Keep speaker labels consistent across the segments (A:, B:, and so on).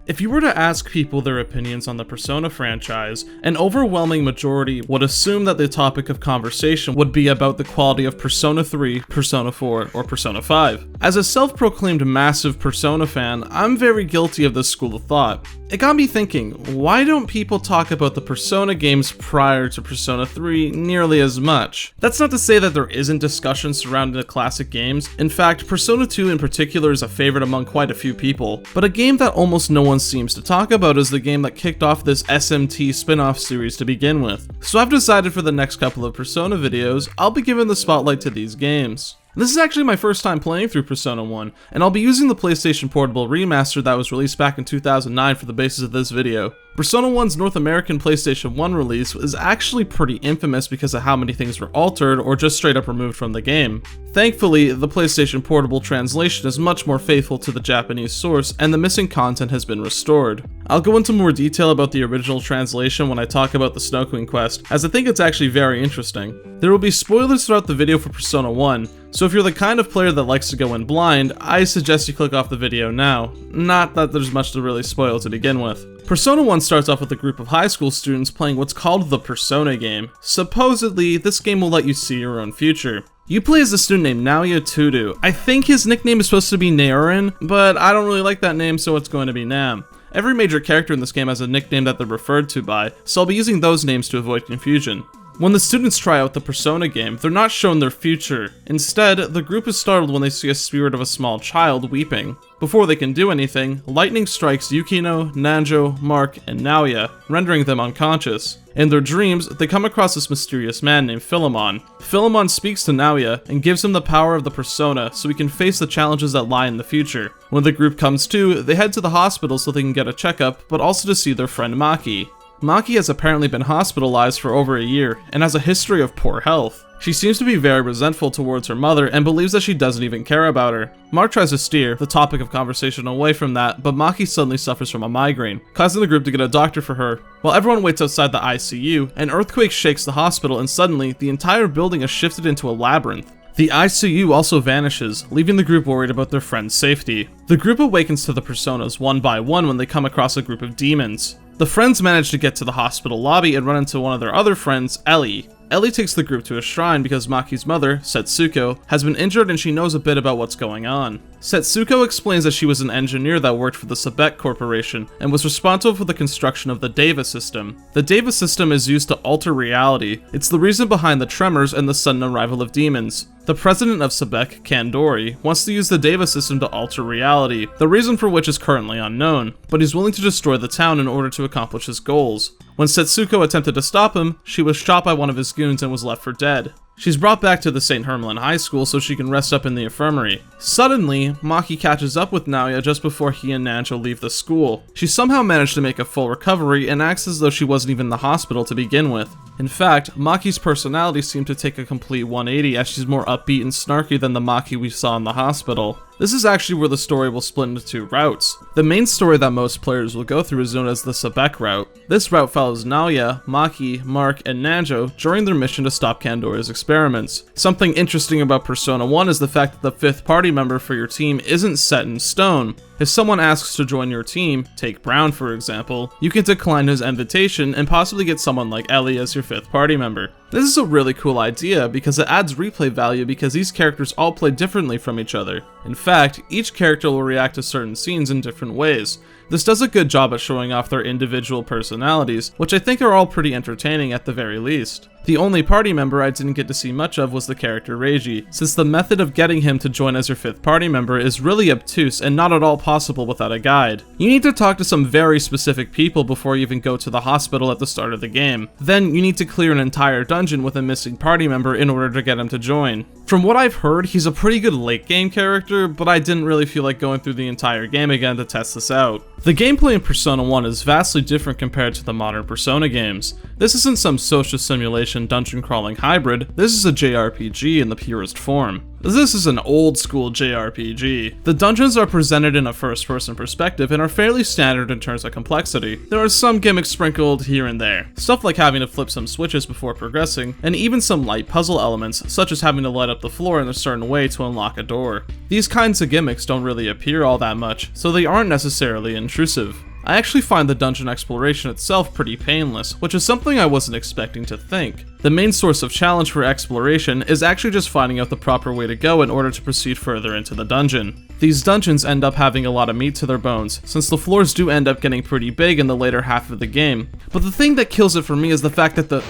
A: If you were to ask people their opinions on the Persona franchise, an overwhelming majority would assume that the topic of conversation would be about the quality of Persona 3, Persona 4, or Persona 5. As a self-proclaimed massive Persona fan, I'm very guilty of this school of thought. It got me thinking, why don't people talk about the Persona games prior to Persona 3 nearly as much? That's not to say that there isn't discussion surrounding the classic games. In fact, Persona 2 in particular is a favorite among quite a few people, but a game that almost no one seems to talk about is the game that kicked off this SMT spin-off series to begin with. So I've decided for the next couple of Persona videos, I'll be giving the spotlight to these games. This is actually my first time playing through Persona 1, and I'll be using the PlayStation Portable remaster that was released back in 2009 for the basis of this video. Persona 1's North American PlayStation 1 release was actually pretty infamous because of how many things were altered or just straight up removed from the game. Thankfully, the PlayStation Portable translation is much more faithful to the Japanese source, and the missing content has been restored. I'll go into more detail about the original translation when I talk about the Snow Queen quest, as I think it's actually very interesting. There will be spoilers throughout the video for Persona 1, so if you're the kind of player that likes to go in blind, I suggest you click off the video now. Not that there's much to really spoil to begin with. Persona 1 starts off with a group of high school students playing what's called the Persona game. Supposedly, this game will let you see your own future. You play as a student named Naoya Tudu. I think his nickname is supposed to be Naorin, but I don't really like that name, so it's going to be Nam. Every major character in this game has a nickname that they're referred to by, so I'll be using those names to avoid confusion. When the students try out the Persona game, they're not shown their future. Instead, the group is startled when they see a spirit of a small child weeping. Before they can do anything, lightning strikes Yukino, Nanjo, Mark, and Naoya, rendering them unconscious. In their dreams, they come across this mysterious man named Philemon. Philemon speaks to Naoya and gives him the power of the Persona so he can face the challenges that lie in the future. When the group comes to, they head to the hospital so they can get a checkup, but also to see their friend Maki. Maki has apparently been hospitalized for over a year and has a history of poor health. She seems to be very resentful towards her mother and believes that she doesn't even care about her. Mark tries to steer the topic of conversation away from that, but Maki suddenly suffers from a migraine, causing the group to get a doctor for her. While everyone waits outside the ICU, an earthquake shakes the hospital and suddenly, the entire building is shifted into a labyrinth. The ICU also vanishes, leaving the group worried about their friend's safety. The group awakens to the Personas one by one when they come across a group of demons. The friends manage to get to the hospital lobby and run into one of their other friends, Ellie. Ellie takes the group to a shrine because Maki's mother, Setsuko, has been injured and she knows a bit about what's going on. Setsuko explains that she was an engineer that worked for the Sebec Corporation and was responsible for the construction of the Deva system. The Deva system is used to alter reality. It's the reason behind the tremors and the sudden arrival of demons. The president of Sebec, Kandori, wants to use the Deva system to alter reality, the reason for which is currently unknown, but he's willing to destroy the town in order to accomplish his goals. When Setsuko attempted to stop him, she was shot by one of his goons and was left for dead. She's brought back to the St. Hermelin High School so she can rest up in the infirmary. Suddenly, Maki catches up with Naoya just before he and Nanjo leave the school. She somehow managed to make a full recovery and acts as though she wasn't even in the hospital to begin with. In fact, Maki's personality seemed to take a complete 180 as she's more upbeat and snarky than the Maki we saw in the hospital. This is actually where the story will split into two routes. The main story that most players will go through is known as the Sebec route. This route follows Naoya, Maki, Mark, and Nanjo during their mission to stop Kandori's experiments. Something interesting about Persona 1 is the fact that the fifth party member for your team isn't set in stone. If someone asks to join your team, take Brown for example, you can decline his invitation and possibly get someone like Ellie as your fifth party member. This is a really cool idea because it adds replay value because these characters all play differently from each other. In fact, each character will react to certain scenes in different ways. This does a good job at showing off their individual personalities, which I think are all pretty entertaining at the very least. The only party member I didn't get to see much of was the character Reiji, since the method of getting him to join as your fifth party member is really obtuse and not at all possible without a guide. You need to talk to some very specific people before you even go to the hospital at the start of the game. Then you need to clear an entire dungeon with a missing party member in order to get him to join. From what I've heard, he's a pretty good late game character, but I didn't really feel like going through the entire game again to test this out. The gameplay in Persona 1 is vastly different compared to the modern Persona games. This isn't some social simulation dungeon crawling hybrid, this is a JRPG in the purest form. This is an old school JRPG. The dungeons are presented in a first person perspective and are fairly standard in terms of complexity. There are some gimmicks sprinkled here and there. Stuff like having to flip some switches before progressing, and even some light puzzle elements, such as having to light up the floor in a certain way to unlock a door. These kinds of gimmicks don't really appear all that much, so they aren't necessarily intrusive. I actually find the dungeon exploration itself pretty painless, which is something I wasn't expecting to think. The main source of challenge for exploration is actually just finding out the proper way to go in order to proceed further into the dungeon. These dungeons end up having a lot of meat to their bones, since the floors do end up getting pretty big in the later half of the game. But the thing that kills it for me is the fact that the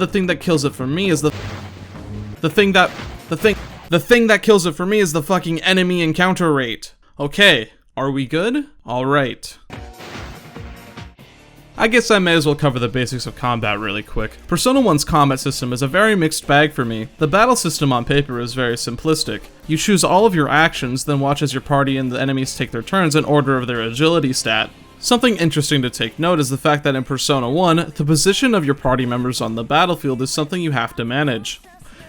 A: thing that kills it for me is the thing that kills it for me is the fucking enemy encounter rate. Okay, are we good? Alright. I guess I may as well cover the basics of combat really quick. Persona 1's combat system is a very mixed bag for me. The battle system on paper is very simplistic. You choose all of your actions, then watch as your party and the enemies take their turns in order of their agility stat. Something interesting to take note is the fact that in Persona 1, the position of your party members on the battlefield is something you have to manage.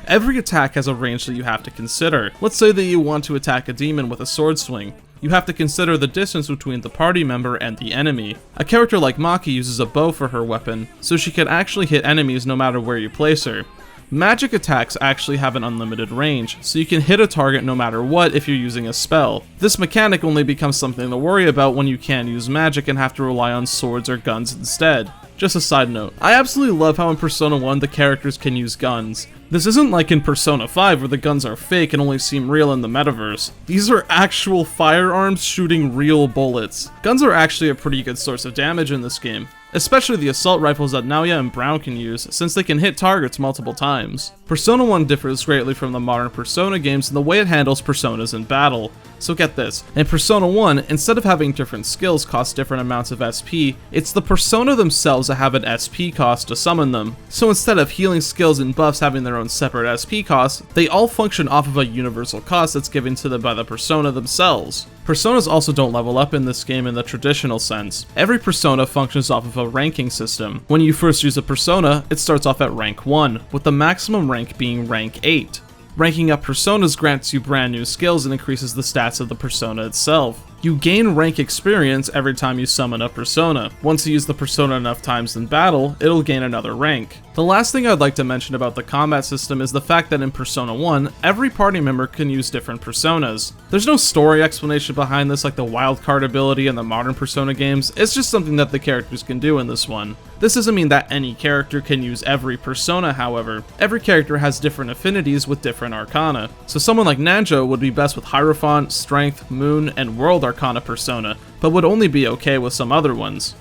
A: Every attack has a range that you have to consider. Let's say that you want to attack a demon with a sword swing. You have to consider the distance between the party member and the enemy. A character like Maki uses a bow for her weapon, so she can actually hit enemies no matter where you place her. Magic attacks actually have an unlimited range, so you can hit a target no matter what if you're using a spell. This mechanic only becomes something to worry about when you can't use magic and have to rely on swords or guns instead. Just a side note, I absolutely love how in Persona 1 the characters can use guns. This isn't like in Persona 5 where the guns are fake and only seem real in the metaverse. These are actual firearms shooting real bullets. Guns are actually a pretty good source of damage in this game, especially the assault rifles that Naoya and Brown can use, since they can hit targets multiple times. Persona 1 differs greatly from the modern Persona games in the way it handles personas in battle. So get this, in Persona 1, instead of having different skills cost different amounts of SP, it's the persona themselves that have an SP cost to summon them. So instead of healing skills and buffs having their own separate SP costs, they all function off of a universal cost that's given to them by the persona themselves. Personas also don't level up in this game in the traditional sense. Every persona functions off of a ranking system. When you first use a persona, it starts off at rank 1, with the maximum rank being rank 8. Ranking up personas grants you brand new skills and increases the stats of the persona itself. You gain rank experience every time you summon a persona. Once you use the persona enough times in battle, it'll gain another rank. The last thing I'd like to mention about the combat system is the fact that in Persona 1, every party member can use different personas. There's no story explanation behind this like the wildcard ability in the modern Persona games, it's just something that the characters can do in this one. This doesn't mean that any character can use every persona, however. Every character has different affinities with different arcana. So someone like Nanjo would be best with Hierophant, Strength, Moon, and World Arcana persona, but would only be okay with some other ones.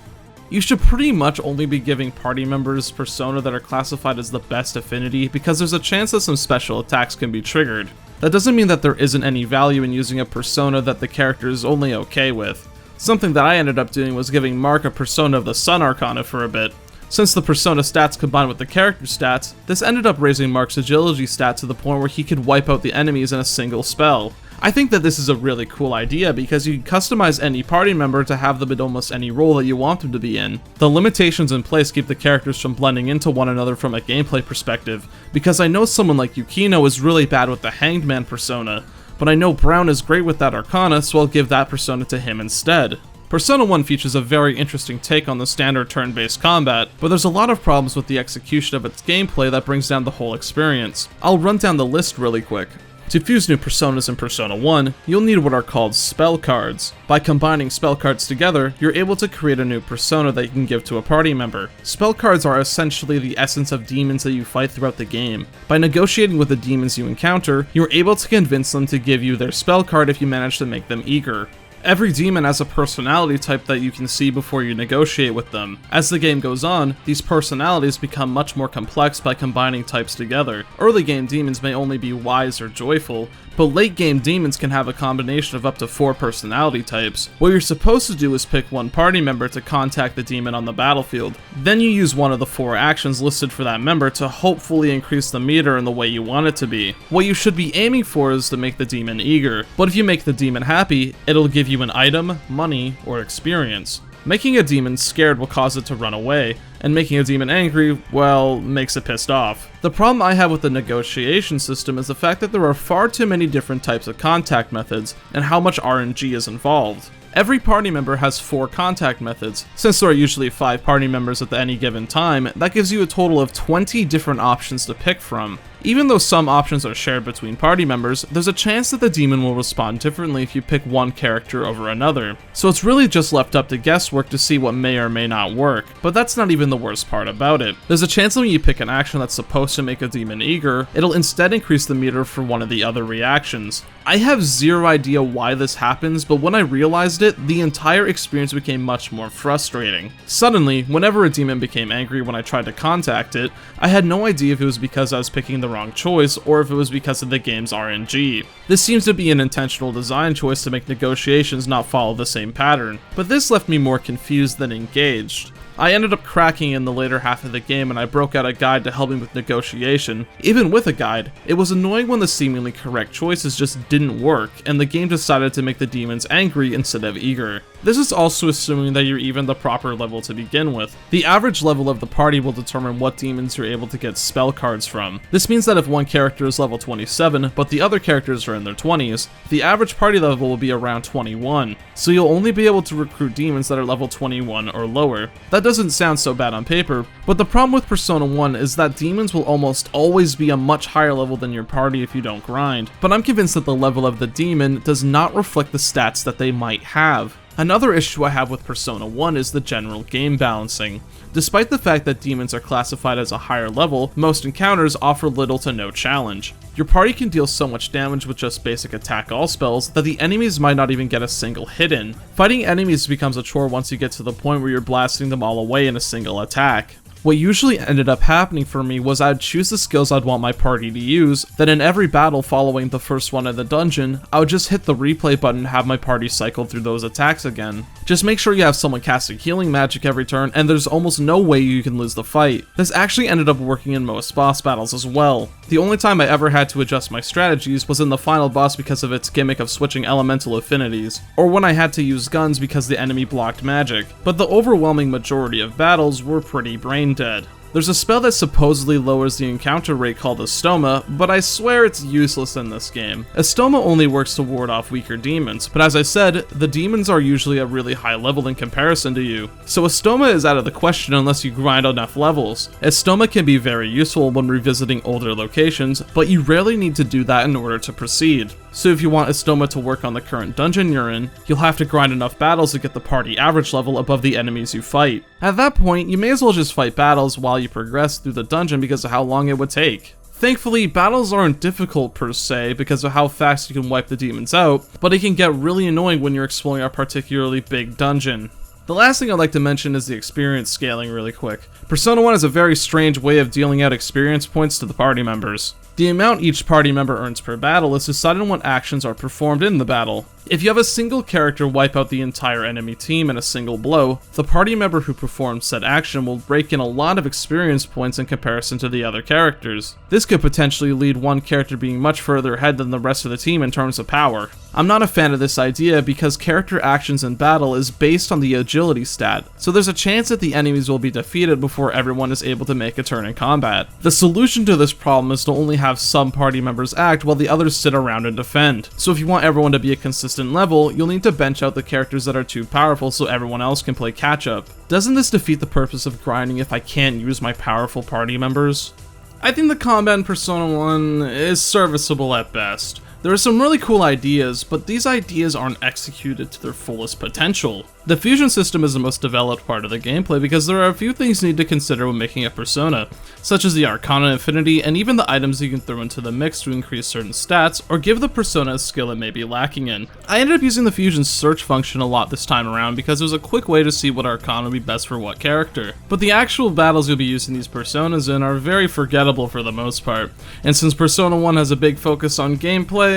A: You should pretty much only be giving party members persona that are classified as the best affinity because there's a chance that some special attacks can be triggered. That doesn't mean that there isn't any value in using a persona that the character is only okay with. Something that I ended up doing was giving Mark a persona of the Sun Arcana for a bit. Since the persona stats combined with the character stats, this ended up raising Mark's agility stat to the point where he could wipe out the enemies in a single spell. I think that this is a really cool idea because you can customize any party member to have them in almost any role that you want them to be in. The limitations in place keep the characters from blending into one another from a gameplay perspective, because I know someone like Yukino is really bad with the Hanged Man persona, but I know Brown is great with that Arcana, so I'll give that persona to him instead. Persona 1 features a very interesting take on the standard turn-based combat, but there's a lot of problems with the execution of its gameplay that brings down the whole experience. I'll run down the list really quick. To fuse new personas in Persona 1, you'll need what are called spell cards. By combining spell cards together, you're able to create a new persona that you can give to a party member. Spell cards are essentially the essence of demons that you fight throughout the game. By negotiating with the demons you encounter, you're able to convince them to give you their spell card if you manage to make them eager. Every demon has a personality type that you can see before you negotiate with them. As the game goes on, these personalities become much more complex by combining types together. Early game demons may only be wise or joyful, but late game demons can have a combination of up to 4 personality types. What you're supposed to do is pick one party member to contact the demon on the battlefield. Then you use one of the 4 actions listed for that member to hopefully increase the meter in the way you want it to be. What you should be aiming for is to make the demon eager, but if you make the demon happy, it'll give you an item, money, or experience. Making a demon scared will cause it to run away, and making a demon angry, well, makes it pissed off. The problem I have with the negotiation system is the fact that there are far too many different types of contact methods, and how much RNG is involved. Every party member has 4 contact methods. Since there are usually 5 party members at any given time, that gives you a total of 20 different options to pick from. Even though some options are shared between party members, there's a chance that the demon will respond differently if you pick one character over another. So it's really just left up to guesswork to see what may or may not work, but that's not even the worst part about it. There's a chance that when you pick an action that's supposed to make a demon eager, it'll instead increase the meter for one of the other reactions. I have zero idea why this happens, but when I realized it, the entire experience became much more frustrating. Suddenly, whenever a demon became angry when I tried to contact it, I had no idea if it was because I was picking the wrong choice or if it was because of the game's RNG. This seems to be an intentional design choice to make negotiations not follow the same pattern, but this left me more confused than engaged. I ended up cracking in the later half of the game and I broke out a guide to help me with negotiation. Even with a guide, it was annoying when the seemingly correct choices just didn't work and the game decided to make the demons angry instead of eager. This is also assuming that you're even the proper level to begin with. The average level of the party will determine what demons you're able to get spell cards from. This means that if one character is level 27, but the other characters are in their 20s, the average party level will be around 21, so you'll only be able to recruit demons that are level 21 or lower. That doesn't sound so bad on paper, but the problem with Persona 1 is that demons will almost always be a much higher level than your party if you don't grind, but I'm convinced that the level of the demon does not reflect the stats that they might have. Another issue I have with Persona 1 is the general game balancing. Despite the fact that demons are classified as a higher level, most encounters offer little to no challenge. Your party can deal so much damage with just basic attack all spells that the enemies might not even get a single hit in. Fighting enemies becomes a chore once you get to the point where you're blasting them all away in a single attack. What usually ended up happening for me was I'd choose the skills I'd want my party to use, then in every battle following the first one in the dungeon, I would just hit the replay button and have my party cycle through those attacks again. Just make sure you have someone casting healing magic every turn and there's almost no way you can lose the fight. This actually ended up working in most boss battles as well. The only time I ever had to adjust my strategies was in the final boss because of its gimmick of switching elemental affinities, or when I had to use guns because the enemy blocked magic, but the overwhelming majority of battles were pretty brain dead. There's a spell that supposedly lowers the encounter rate called Estoma, but I swear it's useless in this game. Estoma only works to ward off weaker demons, but as I said, the demons are usually a really high level in comparison to you, so Estoma is out of the question unless you grind enough levels. Estoma can be very useful when revisiting older locations, but you rarely need to do that in order to proceed. So if you want Estoma to work on the current dungeon you're in, you'll have to grind enough battles to get the party average level above the enemies you fight. At that point, you may as well just fight battles while you progress through the dungeon because of how long it would take. Thankfully, battles aren't difficult per se because of how fast you can wipe the demons out, but it can get really annoying when you're exploring a particularly big dungeon. The last thing I'd like to mention is the experience scaling really quick. Persona 1 has a very strange way of dealing out experience points to the party members. The amount each party member earns per battle is decided on what actions are performed in the battle. If you have a single character wipe out the entire enemy team in a single blow, the party member who performs said action will rake in a lot of experience points in comparison to the other characters. This could potentially lead one character being much further ahead than the rest of the team in terms of power. I'm not a fan of this idea because character actions in battle is based on the agility stat, so there's a chance that the enemies will be defeated before everyone is able to make a turn in combat. The solution to this problem is to only have some party members act while the others sit around and defend. So if you want everyone to be a consistent level, you'll need to bench out the characters that are too powerful so everyone else can play catch up. Doesn't this defeat the purpose of grinding if I can't use my powerful party members? I think the combat in Persona 1 is serviceable at best. There are some really cool ideas, but these ideas aren't executed to their fullest potential. The fusion system is the most developed part of the gameplay because there are a few things you need to consider when making a persona, such as the Arcana Infinity and even the items you can throw into the mix to increase certain stats or give the persona a skill it may be lacking in. I ended up using the fusion search function a lot this time around because it was a quick way to see what Arcana would be best for what character, but the actual battles you'll be using these personas in are very forgettable for the most part, and since Persona 1 has a big focus on gameplay,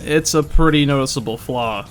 A: it's a pretty noticeable flaw.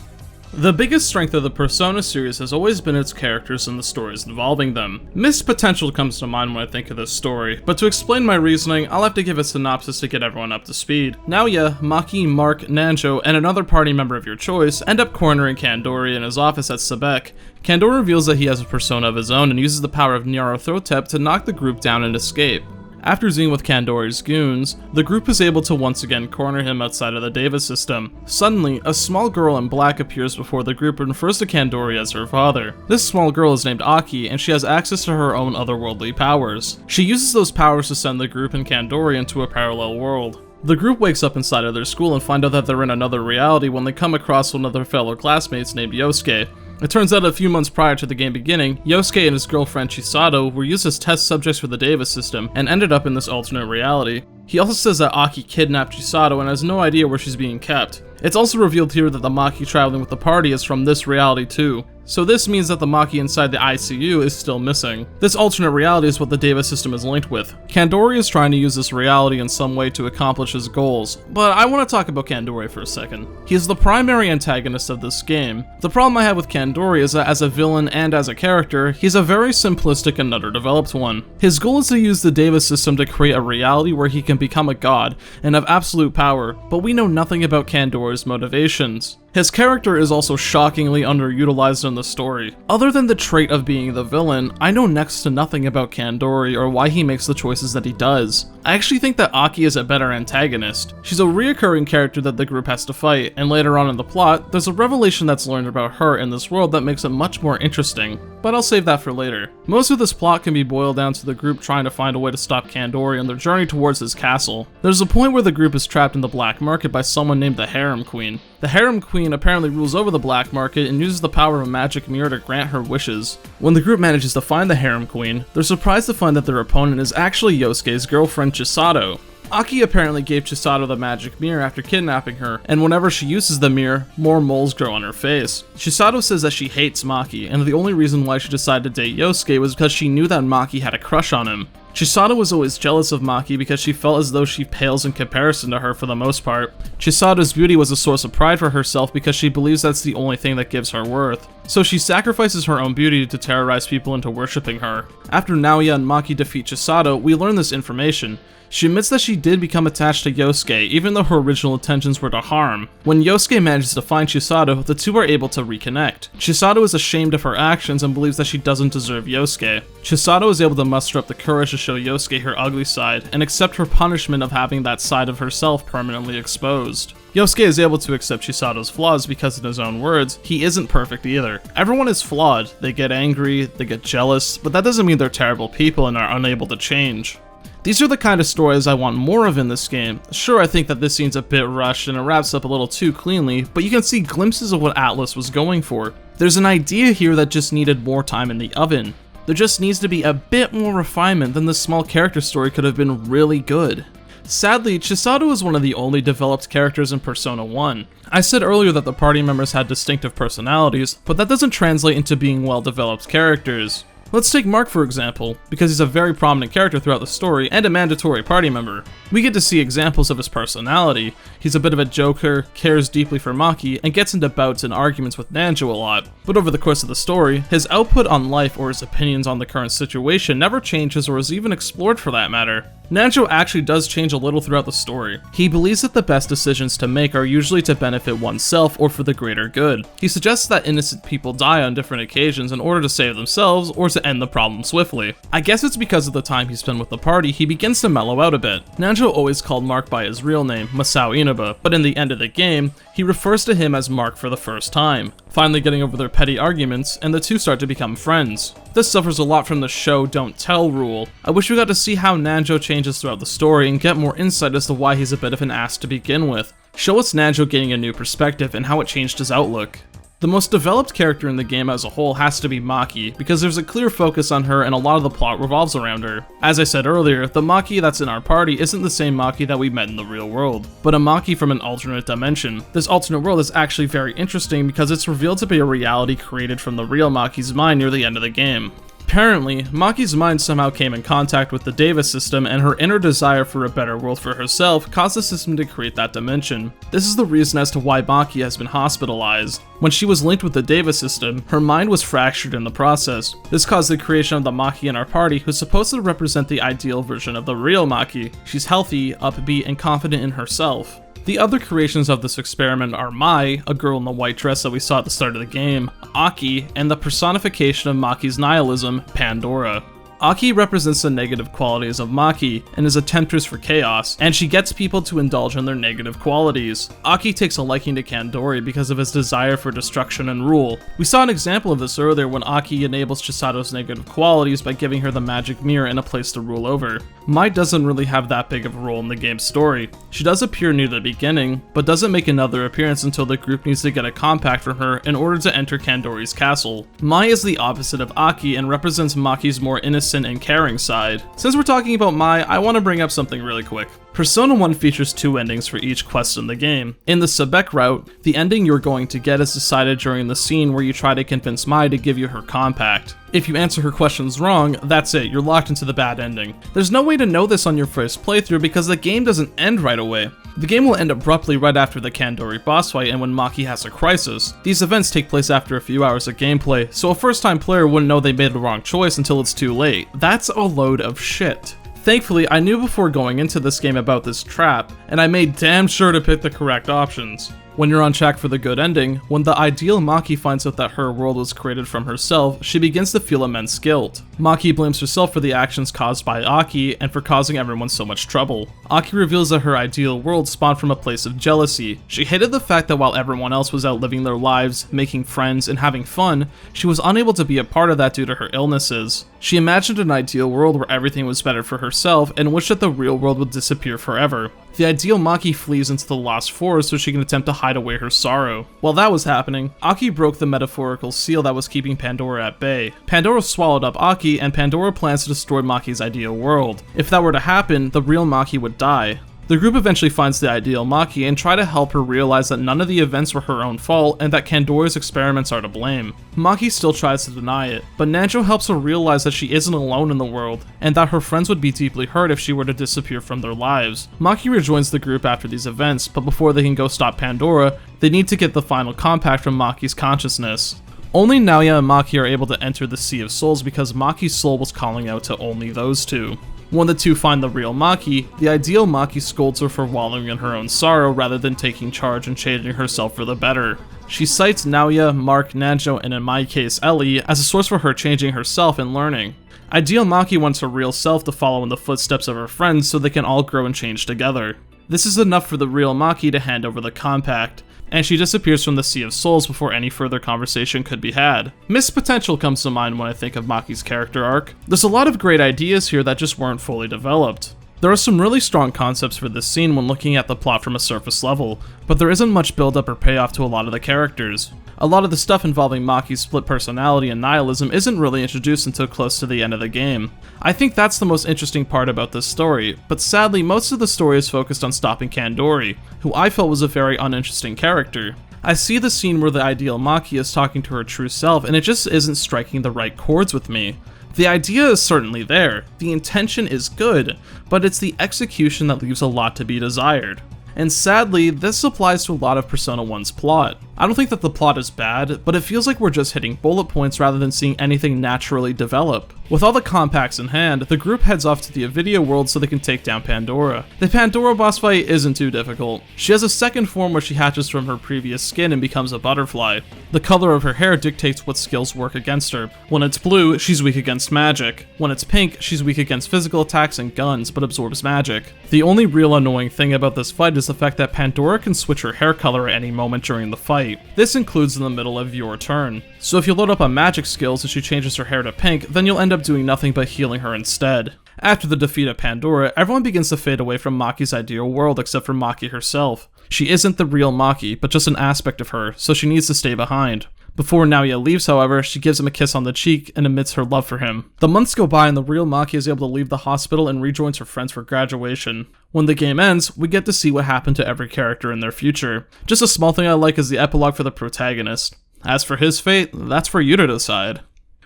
A: The biggest strength of the Persona series has always been its characters and the stories involving them. Missed Potential comes to mind when I think of this story, but to explain my reasoning, I'll have to give a synopsis to get everyone up to speed. Naoya, Maki, Mark, Nanjo, and another party member of your choice end up cornering Kandori in his office at Sebec. Kandori reveals that he has a persona of his own and uses the power of Nyarlathotep to knock the group down and escape. After Zing with Kandori's goons, the group is able to once again corner him outside of the Deva system. Suddenly, a small girl in black appears before the group and refers to Kandori as her father. This small girl is named Aki, and she has access to her own otherworldly powers. She uses those powers to send the group and Kandori into a parallel world. The group wakes up inside of their school and find out that they're in another reality when they come across one of their fellow classmates named Yosuke. It turns out a few months prior to the game beginning, Yosuke and his girlfriend Chisato were used as test subjects for the Deva system and ended up in this alternate reality. He also says that Aki kidnapped Chisato and has no idea where she's being kept. It's also revealed here that the Maki traveling with the party is from this reality too. So this means that the Maki inside the ICU is still missing. This alternate reality is what the Deva system is linked with. Kandori is trying to use this reality in some way to accomplish his goals, but I want to talk about Kandori for a second. He is the primary antagonist of this game. The problem I have with Kandori is that as a villain and as a character, he's a very simplistic and underdeveloped one. His goal is to use the Deva system to create a reality where he can become a god and have absolute power, but we know nothing about Kandori's motivations. His character is also shockingly underutilized in the story. Other than the trait of being the villain, I know next to nothing about Kandori or why he makes the choices that he does. I actually think that Aki is a better antagonist. She's a reoccurring character that the group has to fight, and later on in the plot, there's a revelation that's learned about her in this world that makes it much more interesting. But I'll save that for later. Most of this plot can be boiled down to the group trying to find a way to stop Kandori on their journey towards his castle. There's a point where the group is trapped in the black market by someone named the Harem Queen. The Harem Queen apparently rules over the black market and uses the power of a magic mirror to grant her wishes. When the group manages to find the Harem Queen, they're surprised to find that their opponent is actually Yosuke's girlfriend Chisato. Aki apparently gave Chisato the magic mirror after kidnapping her, and whenever she uses the mirror, more moles grow on her face. Chisato says that she hates Maki, and the only reason why she decided to date Yosuke was because she knew that Maki had a crush on him. Chisato was always jealous of Maki because she felt as though she pales in comparison to her for the most part. Chisato's beauty was a source of pride for herself because she believes that's the only thing that gives her worth. So she sacrifices her own beauty to terrorize people into worshipping her. After Naoya and Maki defeat Chisato, we learn this information. She admits that she did become attached to Yosuke, even though her original intentions were to harm. When Yosuke manages to find Chisato, the two are able to reconnect. Chisato is ashamed of her actions and believes that she doesn't deserve Yosuke. Chisato is able to muster up the courage to show Yosuke her ugly side, and accept her punishment of having that side of herself permanently exposed. Yosuke is able to accept Chisato's flaws because, in his own words, he isn't perfect either. Everyone is flawed, they get angry, they get jealous, but that doesn't mean they're terrible people and are unable to change. These are the kind of stories I want more of in this game. Sure, I think that this scene's a bit rushed and it wraps up a little too cleanly, but you can see glimpses of what Atlus was going for. There's an idea here that just needed more time in the oven. There just needs to be a bit more refinement, then this small character story could have been really good. Sadly, Chisato is one of the only developed characters in Persona 1. I said earlier that the party members had distinctive personalities, but that doesn't translate into being well-developed characters. Let's take Mark for example, because he's a very prominent character throughout the story and a mandatory party member. We get to see examples of his personality. He's a bit of a joker, cares deeply for Maki, and gets into bouts and arguments with Nanjo a lot. But over the course of the story, his output on life or his opinions on the current situation never changes or is even explored for that matter. Nanjo actually does change a little throughout the story. He believes that the best decisions to make are usually to benefit oneself or for the greater good. He suggests that innocent people die on different occasions in order to save themselves or to end the problem swiftly. I guess it's because of the time he spent with the party, he begins to mellow out a bit. Nanjo always called Mark by his real name, Masao Inaba, but in the end of the game, he refers to him as Mark for the first time, finally getting over their petty arguments, and the two start to become friends. This suffers a lot from the show don't tell rule. I wish we got to see how Nanjo changes throughout the story and get more insight as to why he's a bit of an ass to begin with. Show us Nanjo gaining a new perspective and how it changed his outlook. The most developed character in the game as a whole has to be Maki, because there's a clear focus on her and a lot of the plot revolves around her. As I said earlier, the Maki that's in our party isn't the same Maki that we met in the real world, but a Maki from an alternate dimension. This alternate world is actually very interesting because it's revealed to be a reality created from the real Maki's mind near the end of the game. Apparently, Maki's mind somehow came in contact with the Deva system, and her inner desire for a better world for herself caused the system to create that dimension. This is the reason as to why Maki has been hospitalized. When she was linked with the Deva system, her mind was fractured in the process. This caused the creation of the Maki in our party, who's supposed to represent the ideal version of the real Maki. She's healthy, upbeat, and confident in herself. The other creations of this experiment are Mai, a girl in the white dress that we saw at the start of the game, Aki, and the personification of Maki's nihilism, Pandora. Aki represents the negative qualities of Maki and is a temptress for chaos, and she gets people to indulge in their negative qualities. Aki takes a liking to Kandori because of his desire for destruction and rule. We saw an example of this earlier when Aki enables Chisato's negative qualities by giving her the magic mirror and a place to rule over. Mai doesn't really have that big of a role in the game's story. She does appear near the beginning, but doesn't make another appearance until the group needs to get a compact from her in order to enter Kandori's castle. Mai is the opposite of Aki and represents Maki's more innocent and caring side. Since we're talking about Mai, I want to bring up something really quick. Persona 1 features 2 endings for each quest in the game. In the Sebec route, the ending you're going to get is decided during the scene where you try to convince Mai to give you her compact. If you answer her questions wrong, that's it, you're locked into the bad ending. There's no way to know this on your first playthrough because the game doesn't end right away. The game will end abruptly right after the Kandori boss fight and when Maki has a crisis. These events take place after a few hours of gameplay, so a first-time player wouldn't know they made the wrong choice until it's too late. That's a load of shit. Thankfully, I knew before going into this game about this trap, and I made damn sure to pick the correct options. When you're on track for the good ending, when the ideal Maki finds out that her world was created from herself, she begins to feel immense guilt. Maki blames herself for the actions caused by Aki and for causing everyone so much trouble. Aki reveals that her ideal world spawned from a place of jealousy. She hated the fact that while everyone else was out living their lives, making friends, and having fun, she was unable to be a part of that due to her illnesses. She imagined an ideal world where everything was better for herself and wished that the real world would disappear forever. The ideal Maki flees into the lost forest so she can attempt to hide away her sorrow. While that was happening, Aki broke the metaphorical seal that was keeping Pandora at bay. Pandora swallowed up Aki, and Pandora plans to destroy Maki's ideal world. If that were to happen, the real Maki would die. The group eventually finds the ideal Maki and try to help her realize that none of the events were her own fault and that Kandori's experiments are to blame. Maki still tries to deny it, but Nanjo helps her realize that she isn't alone in the world and that her friends would be deeply hurt if she were to disappear from their lives. Maki rejoins the group after these events, but before they can go stop Pandora, they need to get the final compact from Maki's consciousness. Only Naoya and Maki are able to enter the Sea of Souls because Maki's soul was calling out to only those two. When the two find the real Maki, the ideal Maki scolds her for wallowing in her own sorrow rather than taking charge and changing herself for the better. She cites Naoya, Mark, Nanjo, and in my case Ellie, as a source for her changing herself and learning. Ideal Maki wants her real self to follow in the footsteps of her friends so they can all grow and change together. This is enough for the real Maki to hand over the compact, and she disappears from the Sea of Souls before any further conversation could be had. Missed potential comes to mind when I think of Maki's character arc. There's a lot of great ideas here that just weren't fully developed. There are some really strong concepts for this scene when looking at the plot from a surface level, but there isn't much build-up or payoff to a lot of the characters. A lot of the stuff involving Maki's split personality and nihilism isn't really introduced until close to the end of the game. I think that's the most interesting part about this story, but sadly most of the story is focused on stopping Kandori, who I felt was a very uninteresting character. I see the scene where the ideal Maki is talking to her true self and it just isn't striking the right chords with me. The idea is certainly there, the intention is good, but it's the execution that leaves a lot to be desired. And sadly, this applies to a lot of Persona 1's plot. I don't think that the plot is bad, but it feels like we're just hitting bullet points rather than seeing anything naturally develop. With all the compacts in hand, the group heads off to the Avidya world so they can take down Pandora. The Pandora boss fight isn't too difficult. She has a second form where she hatches from her previous skin and becomes a butterfly. The color of her hair dictates what skills work against her. When it's blue, she's weak against magic. When it's pink, she's weak against physical attacks and guns, but absorbs magic. The only real annoying thing about this fight is the fact that Pandora can switch her hair color at any moment during the fight. This includes in the middle of your turn. So if you load up on magic skills and she changes her hair to pink, then you'll end up doing nothing but healing her instead. After the defeat of Pandora, everyone begins to fade away from Maki's ideal world except for Maki herself. She isn't the real Maki, but just an aspect of her, so she needs to stay behind. Before Naoya leaves, however, she gives him a kiss on the cheek and admits her love for him. The months go by and the real Maki is able to leave the hospital and rejoins her friends for graduation. When the game ends, we get to see what happened to every character in their future. Just a small thing I like is the epilogue for the protagonist. As for his fate, that's for you to decide.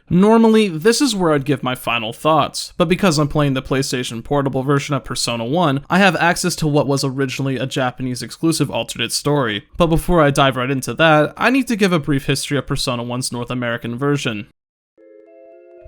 A: Normally, this is where I'd give my final thoughts, but because I'm playing the PlayStation Portable version of Persona 1, I have access to what was originally a Japanese exclusive alternate story. But before I dive right into that, I need to give a brief history of Persona 1's North American version.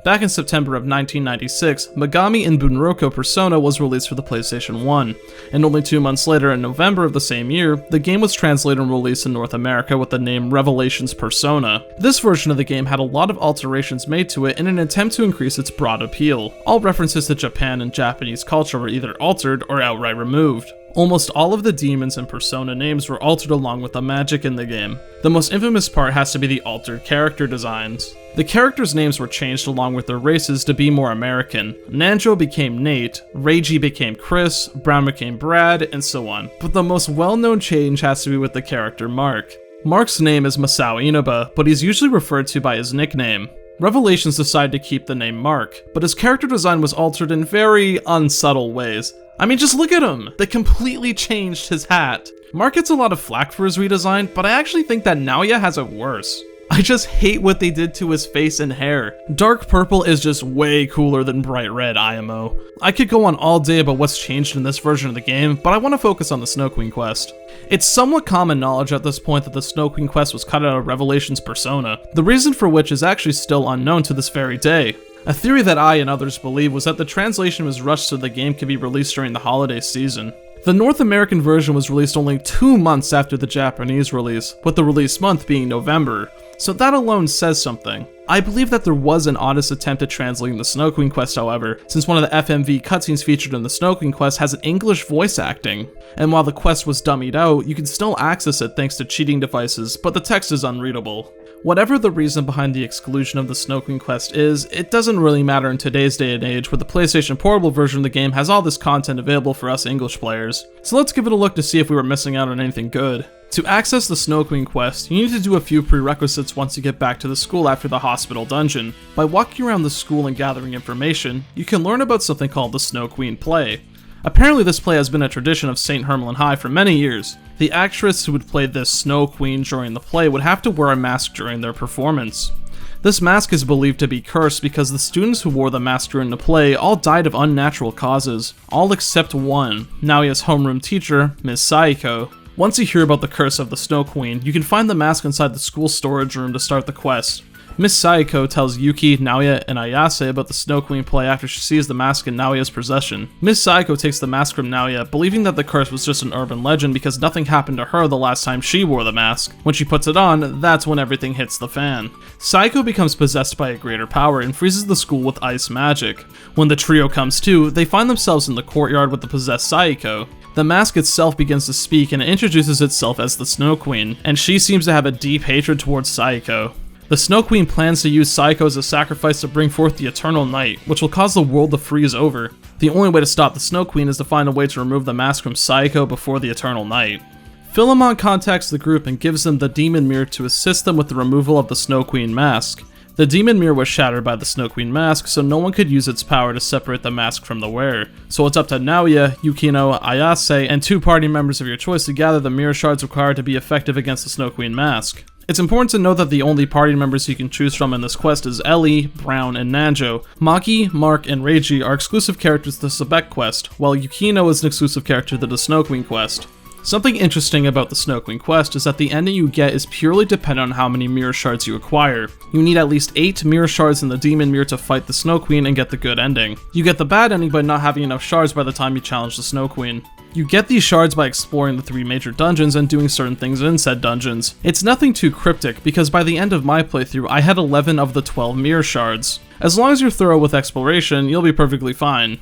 A: Back in September of 1996, Megami and Bunroku Persona was released for the PlayStation 1, and only 2 months later in November of the same year, the game was translated and released in North America with the name Revelations Persona. This version of the game had a lot of alterations made to it in an attempt to increase its broad appeal. All references to Japan and Japanese culture were either altered or outright removed. Almost all of the demons and Persona names were altered along with the magic in the game. The most infamous part has to be the altered character designs. The characters' names were changed along with their races to be more American. Nanjo became Nate, Reiji became Chris, Brown became Brad, and so on. But the most well-known change has to be with the character Mark. Mark's name is Masao Inaba, but he's usually referred to by his nickname. Revelations decided to keep the name Mark, but his character design was altered in very unsubtle ways. I mean, just look at him! They completely changed his hat. Mark gets a lot of flack for his redesign, but I actually think that Naoya has it worse. I just hate what they did to his face and hair. Dark purple is just way cooler than bright red IMO. I could go on all day about what's changed in this version of the game, but I want to focus on the Snow Queen quest. It's somewhat common knowledge at this point that the Snow Queen quest was cut out of Revelations Persona, the reason for which is actually still unknown to this very day. A theory that I and others believe was that the translation was rushed so the game could be released during the holiday season. The North American version was released only 2 months after the Japanese release, with the release month being November, so that alone says something. I believe that there was an honest attempt at translating the Snow Queen quest, however, since one of the FMV cutscenes featured in the Snow Queen quest has an English voice acting. And while the quest was dummied out, you can still access it thanks to cheating devices, but the text is unreadable. Whatever the reason behind the exclusion of the Snow Queen quest is, it doesn't really matter in today's day and age where the PlayStation Portable version of the game has all this content available for us English players. So let's give it a look to see if we were missing out on anything good. To access the Snow Queen quest, you need to do a few prerequisites once you get back to the school after the hospital dungeon. By walking around the school and gathering information, you can learn about something called the Snow Queen play. Apparently this play has been a tradition of St. Hermelin High for many years. The actress who would play this Snow Queen during the play would have to wear a mask during their performance. This mask is believed to be cursed because the students who wore the mask during the play all died of unnatural causes, all except one, Naoya's homeroom teacher, Ms. Saiko. Once you hear about the curse of the Snow Queen, you can find the mask inside the school storage room to start the quest. Miss Saiko tells Yuki, Naoya, and Ayase about the Snow Queen play after she sees the mask in Naoya's possession. Miss Saiko takes the mask from Naoya, believing that the curse was just an urban legend because nothing happened to her the last time she wore the mask. When she puts it on, that's when everything hits the fan. Saiko becomes possessed by a greater power and freezes the school with ice magic. When the trio comes to, they find themselves in the courtyard with the possessed Saiko. The mask itself begins to speak and it introduces itself as the Snow Queen, and she seems to have a deep hatred towards Saiko. The Snow Queen plans to use Saiko as a sacrifice to bring forth the eternal night, which will cause the world to freeze over. The only way to stop the Snow Queen is to find a way to remove the mask from Saiko before the eternal night. Philemon contacts the group and gives them the Demon Mirror to assist them with the removal of the Snow Queen mask. The Demon Mirror was shattered by the Snow Queen mask, so no one could use its power to separate the mask from the wearer. So it's up to Naoya, Yukino, Ayase, and 2 party members of your choice to gather the mirror shards required to be effective against the Snow Queen mask. It's important to know that the only party members you can choose from in this quest is Ellie, Brown, and Nanjo. Maki, Mark, and Reiji are exclusive characters to the Sebec quest, while Yukino is an exclusive character to the Snow Queen quest. Something interesting about the Snow Queen quest is that the ending you get is purely dependent on how many mirror shards you acquire. You need at least 8 mirror shards in the Demon Mirror to fight the Snow Queen and get the good ending. You get the bad ending by not having enough shards by the time you challenge the Snow Queen. You get these shards by exploring the 3 major dungeons and doing certain things in said dungeons. It's nothing too cryptic because by the end of my playthrough I had 11 of the 12 mirror shards. As long as you're thorough with exploration, you'll be perfectly fine.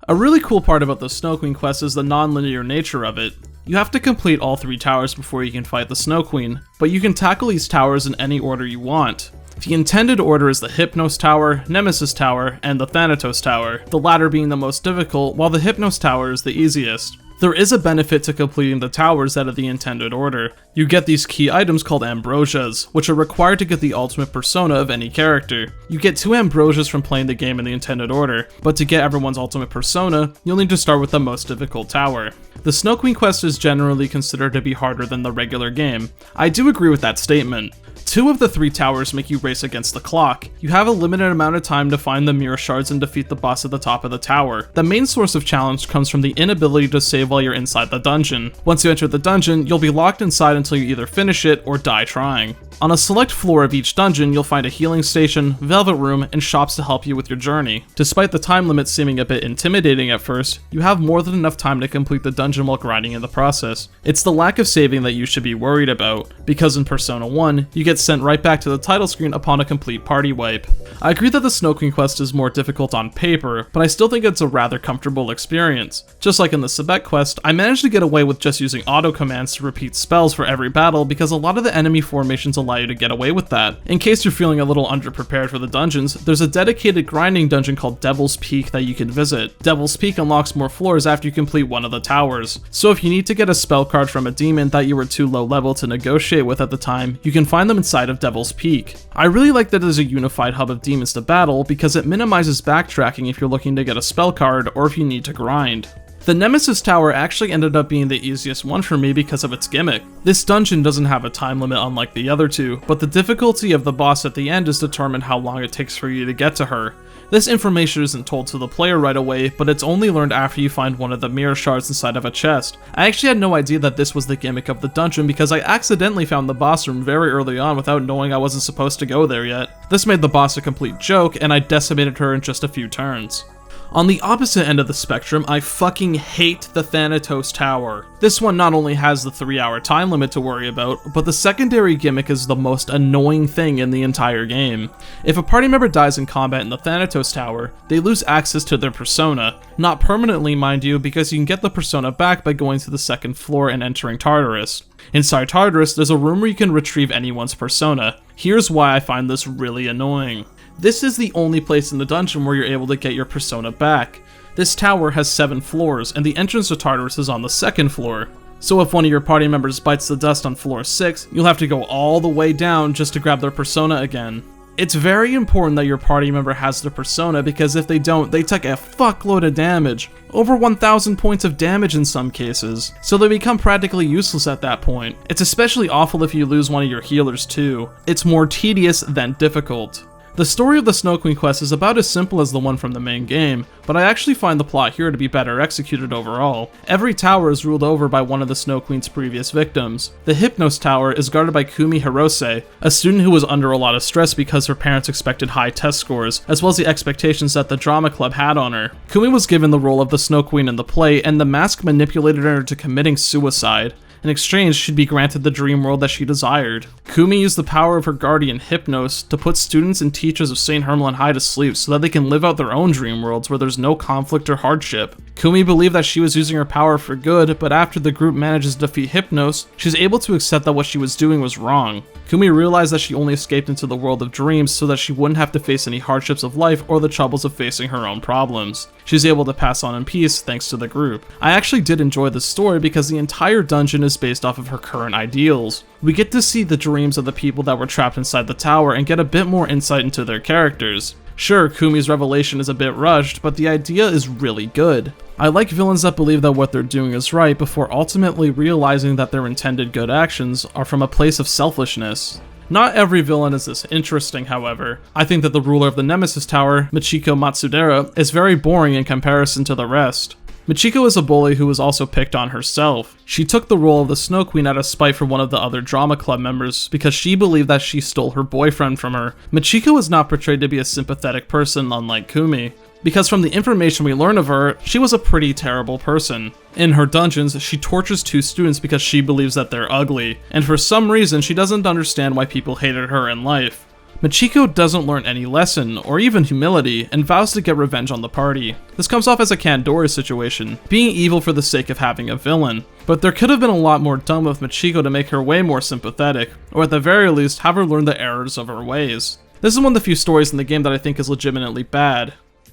A: A really cool part about the Snow Queen quest is the non-linear nature of it. You have to complete all 3 towers before you can fight the Snow Queen, but you can tackle these towers in any order you want. The intended order is the Hypnos Tower, Nemesis Tower, and the Thanatos Tower, the latter being the most difficult, while the Hypnos Tower is the easiest. There is a benefit to completing the towers out of the intended order. You get these key items called Ambrosias, which are required to get the ultimate persona of any character. You get 2 Ambrosias from playing the game in the intended order, but to get everyone's ultimate persona, you'll need to start with the most difficult tower. The Snow Queen quest is generally considered to be harder than the regular game. I do agree with that statement. 2 of the 3 towers make you race against the clock. You have a limited amount of time to find the mirror shards and defeat the boss at the top of the tower. The main source of challenge comes from the inability to save while you're inside the dungeon. Once you enter the dungeon, you'll be locked inside until you either finish it or die trying. On a select floor of each dungeon, you'll find a healing station, velvet room, and shops to help you with your journey. Despite the time limit seeming a bit intimidating at first, you have more than enough time to complete the dungeon while grinding in the process. It's the lack of saving that you should be worried about, because in Persona 1, you get sent right back to the title screen upon a complete party wipe. I agree that the Snow Queen quest is more difficult on paper, but I still think it's a rather comfortable experience. Just like in the Sebec quest, I managed to get away with just using auto commands to repeat spells for every battle because a lot of the enemy formations allow you to get away with that. In case you're feeling a little underprepared for the dungeons, there's a dedicated grinding dungeon called Devil's Peak that you can visit. Devil's Peak unlocks more floors after you complete one of the towers, so if you need to get a spell card from a demon that you were too low level to negotiate with at the time, you can find them inside of Devil's Peak. I really like that it is a unified hub of demons to battle because it minimizes backtracking if you're looking to get a spell card or if you need to grind. The Nemesis Tower actually ended up being the easiest one for me because of its gimmick. This dungeon doesn't have a time limit unlike the other two, but the difficulty of the boss at the end is determined how long it takes for you to get to her. This information isn't told to the player right away, but it's only learned after you find one of the mirror shards inside of a chest. I actually had no idea that this was the gimmick of the dungeon because I accidentally found the boss room very early on without knowing I wasn't supposed to go there yet. This made the boss a complete joke, and I decimated her in just a few turns. On the opposite end of the spectrum, I fucking hate the Thanatos Tower. This one not only has the 3-hour time limit to worry about, but the secondary gimmick is the most annoying thing in the entire game. If a party member dies in combat in the Thanatos Tower, they lose access to their persona. Not permanently, mind you, because you can get the persona back by going to the 2nd floor and entering Tartarus. Inside Tartarus, there's a room where you can retrieve anyone's persona. Here's why I find this really annoying. This is the only place in the dungeon where you're able to get your persona back. This tower has 7 floors, and the entrance to Tartarus is on the 2nd floor. So if one of your party members bites the dust on floor 6, you'll have to go all the way down just to grab their persona again. It's very important that your party member has their persona because if they don't, they take a fuckload of damage. Over 1,000 points of damage in some cases, so they become practically useless at that point. It's especially awful if you lose one of your healers too. It's more tedious than difficult. The story of the Snow Queen quest is about as simple as the one from the main game, but I actually find the plot here to be better executed overall. Every tower is ruled over by one of the Snow Queen's previous victims. The Hypnos Tower is guarded by Kumi Hirose, a student who was under a lot of stress because her parents expected high test scores, as well as the expectations that the drama club had on her. Kumi was given the role of the Snow Queen in the play, and the mask manipulated her into committing suicide. In exchange, she'd be granted the dream world that she desired. Kumi used the power of her guardian Hypnos to put students and teachers of St. Hermelin High to sleep so that they can live out their own dream worlds where there's no conflict or hardship. Kumi believed that she was using her power for good, but after the group manages to defeat Hypnos, she's able to accept that what she was doing was wrong. Kumi realized that she only escaped into the world of dreams so that she wouldn't have to face any hardships of life or the troubles of facing her own problems. She's able to pass on in peace thanks to the group. I actually did enjoy this story because the entire dungeon is based off of her current ideals. We get to see the dreams of the people that were trapped inside the tower and get a bit more insight into their characters. Sure, Kumi's revelation is a bit rushed, but the idea is really good. I like villains that believe that what they're doing is right before ultimately realizing that their intended good actions are from a place of selfishness. Not every villain is this interesting, however. I think that the ruler of the Nemesis Tower, Michiko Matsudera, is very boring in comparison to the rest. Michiko is a bully who was also picked on herself. She took the role of the Snow Queen out of spite for one of the other drama club members because she believed that she stole her boyfriend from her. Michiko is not portrayed to be a sympathetic person unlike Kumi, because from the information we learn of her, she was a pretty terrible person. In her dungeons, she tortures 2 students because she believes that they're ugly, and for some reason she doesn't understand why people hated her in life. Michiko doesn't learn any lesson, or even humility, and vows to get revenge on the party. This comes off as a Kandori situation, being evil for the sake of having a villain. But there could have been a lot more done with Michiko to make her way more sympathetic, or at the very least have her learn the errors of her ways. This is one of the few stories in the game that I think is legitimately bad.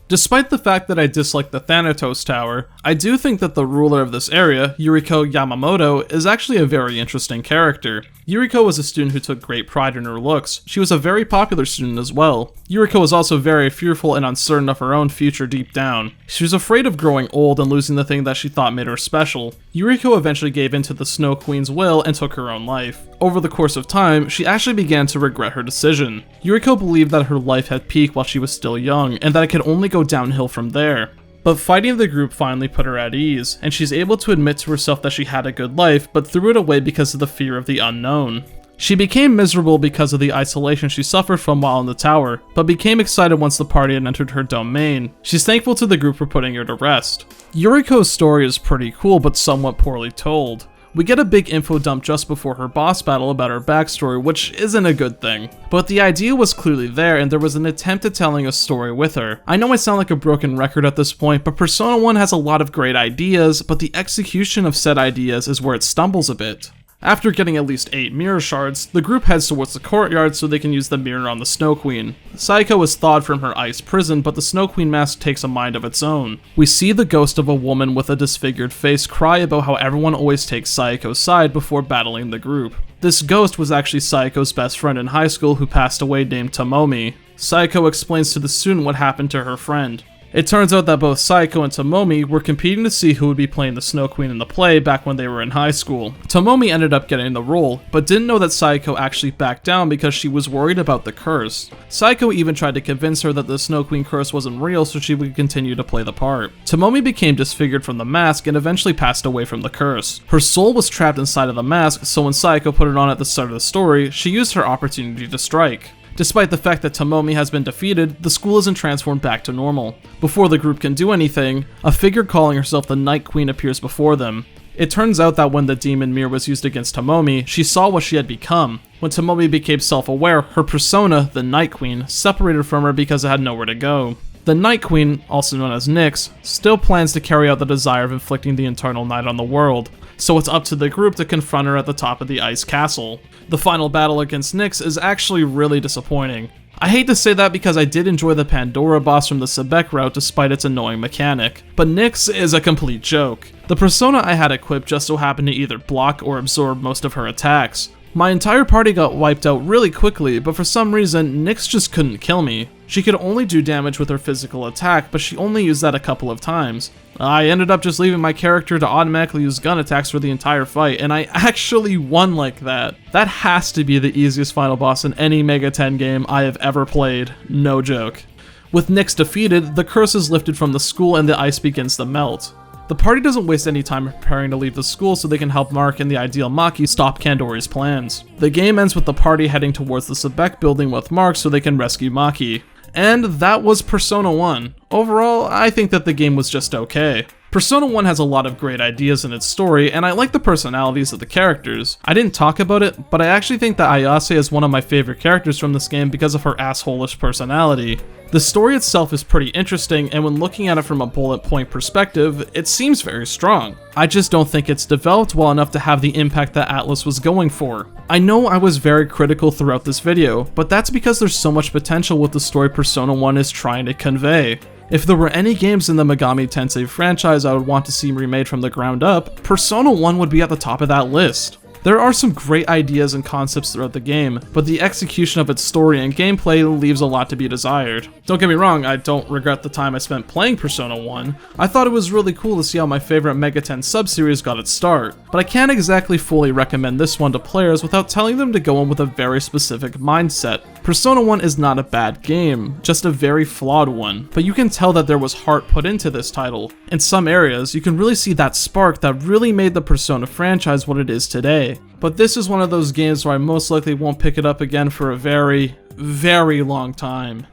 A: Despite the fact that I dislike the Thanatos Tower, I do think that the ruler of this area, Yuriko Yamamoto, is actually a very interesting character. Yuriko was a student who took great pride in her looks. She was a very popular student as well. Yuriko was also very fearful and uncertain of her own future deep down. She was afraid of growing old and losing the thing that she thought made her special. Yuriko eventually gave in to the Snow Queen's will and took her own life. over the course of time, she actually began to regret her decision. Yuriko believed that her life had peaked while she was still young, and that it could only go downhill from there. But fighting the group finally put her at ease, and she's able to admit to herself that she had a good life, but threw it away because of the fear of the unknown. She became miserable because of the isolation she suffered from while in the tower, but became excited once the party had entered her domain. She's thankful to the group for putting her to rest. Yuriko's story is pretty cool, but somewhat poorly told. We get a big info dump just before her boss battle about her backstory, which isn't a good thing. But the idea was clearly there, and there was an attempt at telling a story with her. I know I sound like a broken record at this point, but Persona 1 has a lot of great ideas, but the execution of said ideas is where it stumbles a bit. After getting at least 8 mirror shards, the group heads towards the courtyard so they can use the mirror on the Snow Queen. Saiko is thawed from her ice prison, but the Snow Queen mask takes a mind of its own. We see the ghost of a woman with a disfigured face cry about how everyone always takes Saiko's side before battling the group. This ghost was actually Saiko's best friend in high school who passed away named Tomomi. Saiko explains to the student what happened to her friend. It turns out that both Saiko and Tomomi were competing to see who would be playing the Snow Queen in the play back when they were in high school. Tomomi ended up getting the role, but didn't know that Saiko actually backed down because she was worried about the curse. Saiko even tried to convince her that the Snow Queen curse wasn't real so she would continue to play the part. Tomomi became disfigured from the mask and eventually passed away from the curse. Her soul was trapped inside of the mask, so when Saiko put it on at the start of the story, she used her opportunity to strike. Despite the fact that Tomomi has been defeated, the school isn't transformed back to normal. Before the group can do anything, a figure calling herself the Night Queen appears before them. It turns out that when the demon mirror was used against Tomomi, she saw what she had become. When Tomomi became self-aware, her persona, the Night Queen, separated from her because it had nowhere to go. The Night Queen, also known as Nyx, still plans to carry out the desire of inflicting the eternal night on the world, so it's up to the group to confront her at the top of the ice castle. The final battle against Nyx is actually really disappointing. I hate to say that because I did enjoy the Pandora boss from the Sebec route despite its annoying mechanic, but Nyx is a complete joke. The persona I had equipped just so happened to either block or absorb most of her attacks. My entire party got wiped out really quickly, but for some reason, Nyx just couldn't kill me. She could only do damage with her physical attack, but she only used that a couple of times. I ended up just leaving my character to automatically use gun attacks for the entire fight, and I actually won like that. That has to be the easiest final boss in any Mega 10 game I have ever played, no joke. With Nyx defeated, the curse is lifted from the school and the ice begins to melt. The party doesn't waste any time preparing to leave the school so they can help Mark and the ideal Maki stop Kandori's plans. The game ends with the party heading towards the Sebec building with Mark so they can rescue Maki. And that was Persona 1. Overall, I think that the game was just okay. Persona 1 has a lot of great ideas in its story, and I like the personalities of the characters. I didn't talk about it, but I actually think that Ayase is one of my favorite characters from this game because of her asshole-ish personality. The story itself is pretty interesting, and when looking at it from a bullet point perspective, it seems very strong. I just don't think it's developed well enough to have the impact that Atlus was going for. I know I was very critical throughout this video, but that's because there's so much potential with the story Persona 1 is trying to convey. If there were any games in the Megami Tensei franchise I would want to see remade from the ground up, Persona 1 would be at the top of that list. There are some great ideas and concepts throughout the game, but the execution of its story and gameplay leaves a lot to be desired. Don't get me wrong, I don't regret the time I spent playing Persona 1. I thought it was really cool to see how my favorite Mega 10 subseries got its start, but I can't exactly fully recommend this one to players without telling them to go in with a very specific mindset. Persona 1 is not a bad game, just a very flawed one, but you can tell that there was heart put into this title. In some areas, you can really see that spark that really made the Persona franchise what it is today. But this is one of those games where I most likely won't pick it up again for a very, very long time.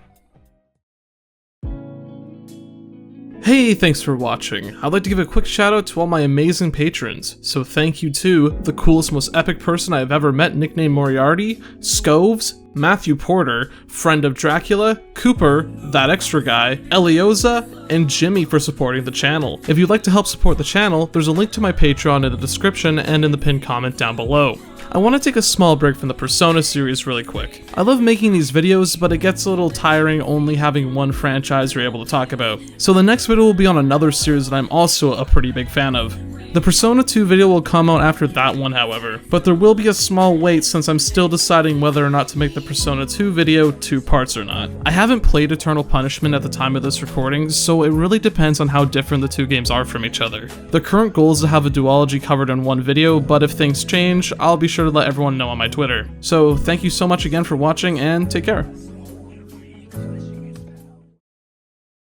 A: Hey, thanks for watching. I'd like to give a quick shout out to all my amazing patrons. So thank you to the coolest, most epic person I've ever met, nicknamed Moriarty, Scoves, Matthew Porter, Friend of Dracula, Cooper, That Extra Guy, Elioza, and Jimmy for supporting the channel. If you'd like to help support the channel, there's a link to my Patreon in the description and in the pinned comment down below. I want to take a small break from the Persona series really quick. I love making these videos, but it gets a little tiring only having one franchise you're able to talk about. So the next video will be on another series that I'm also a pretty big fan of. The Persona 2 video will come out after that one, however, but there will be a small wait since I'm still deciding whether or not to make the Persona 2 video 2 parts or not. I haven't played Eternal Punishment at the time of this recording, so it really depends on how different the two games are from each other. The current goal is to have a duology covered in one video, but if things change, I'll be sure to let everyone know on my Twitter. So thank you so much again for watching, and take care.